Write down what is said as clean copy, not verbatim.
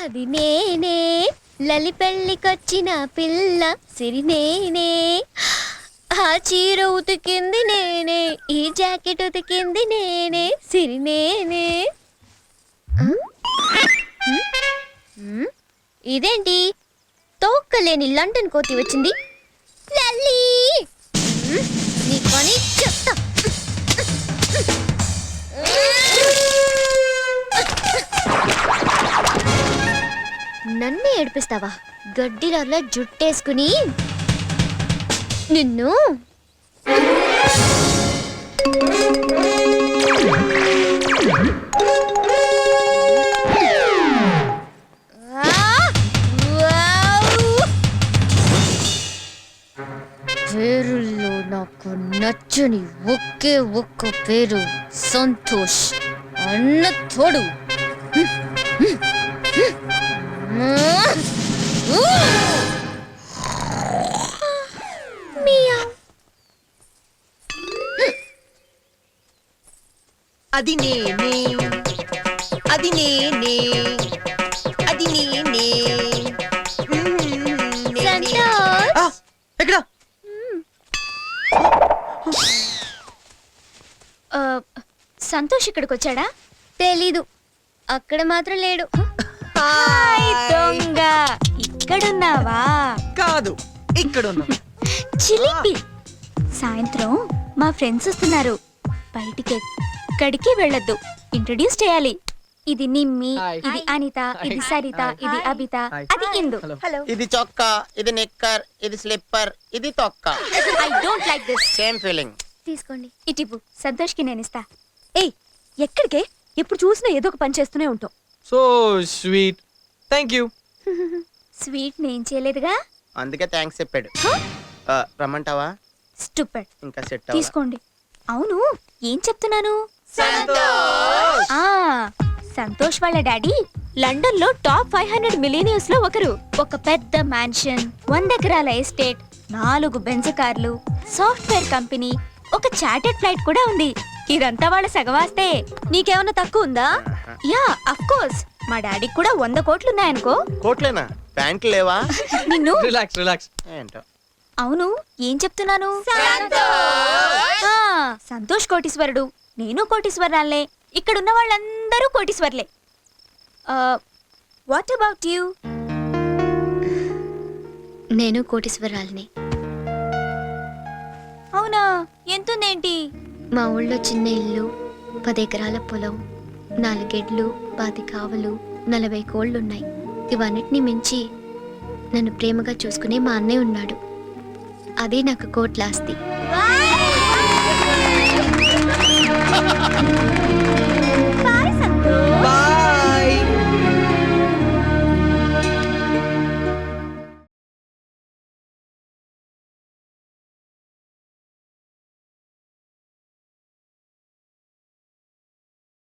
అది నేనే లలి పెళ్ళికొచ్చిన పిల్ల సిరి నేనే. ఆ చీర ఉతికింది నేనే, ఈ జాకెట్ ఉతికింది నేనే, సిరి నేనే. ఇదేంటి తోక్కలేని లండన్ కోతి వచ్చింది? లల్లి నీ పని చెప్తా. నన్నే ఏడిపిస్తావా? గడ్డిలో జుట్టేసుకుని నిన్ను. పేరుల్లో నాకు నచ్చని ఒకే ఒక్క పేరు సంతోష్. అన్న తోడు అది నేనే, అది నేనే, అది నేనే. ఎక్కడ? సంతోష్ ఇక్కడికి వచ్చాడా? తెలీదు, అక్కడ మాత్రం లేడు. దొంగ, ఇక్కడున్నావా? కాదు, ఇక్కడున్నా. చిలిపి. సాయంత్రం మా ఫ్రెండ్స్ వస్తున్నారు, బయటికి ఎక్కడికి వెళ్ళొద్దు. ఇంట్రొడ్యూస్ చేయాలి. ఇది నిమ్మి, ఇది అనిత, ఇది సరిత, ఇది అబిత, అది ఇందు. ఇది చొక్కా, ఇది నిక్కర్, ఇది స్లిప్పర్, ఇది తొక్క. I don't like this. Same feeling. తీసుకోండి. ఇటిపు సంతోష్ కి నేను ఇస్తా. ఏయ్, ఎక్కడికే? ఎప్పుడు చూసినా ఏదో ఒక పని చేస్తూనే ఉంటావు. So sweet, thank you. Sweet నేను చేయలేదుగా, అందుకే థ్యాంక్స్ చెప్పాడు. రమ్మంటావా? స్టూపిడ్. ఇంకా సెట్ తీసుకోండి. అవును, ఏం చెప్తున్నాను? సంతోష్ వాళ్ళ డాడీ లండన్ లో టాప్ 500 మిలియనీర్స్ లో ఒకరు. ఒక పెద్ద మ్యాన్షన్, 100 ఎకరాల ఎస్టేట్, 4 బెంజ్ కార్లు, సాఫ్ట్వేర్ కంపెనీ, ఒక చార్టెడ్ ఫ్లైట్ కూడా ఉంది. ఇదంతా వాళ్ళ సగవాస్తే. నీకేమన్నా తక్కువ ఉందా? Yeah, of course. మా డాడీకి కూడా 100 కోట్లున్నాయనుకో. కోట్లేనా? ప్యాంట్లు లేవా? నిన్ను. Relax relax. ఏంటో. అవును, ఏం చెప్తున్నాను? సంతోష్ కోటీశ్వరుడు, నేను కోటీశ్వరాలే. ఇక్కడున్న వాళ్ళందరూ కోటీశ్వర్లే. What about you? నేను కోటీశ్వరాల్ని. అవునా? ఎంతుందేంటి? మా ఊళ్ళో చిన్న ఇల్లు, 10 ఎకరాల పొలం, 4 గెడ్లు, 10 ఆవులు, 40 కోళ్లున్నాయి. ఇవన్నిటిని మించి నన్ను ప్రేమగా చూసుకునే మా అన్నయ్య ఉన్నాడు. అదే నాకు కోట్ల ఆస్తి.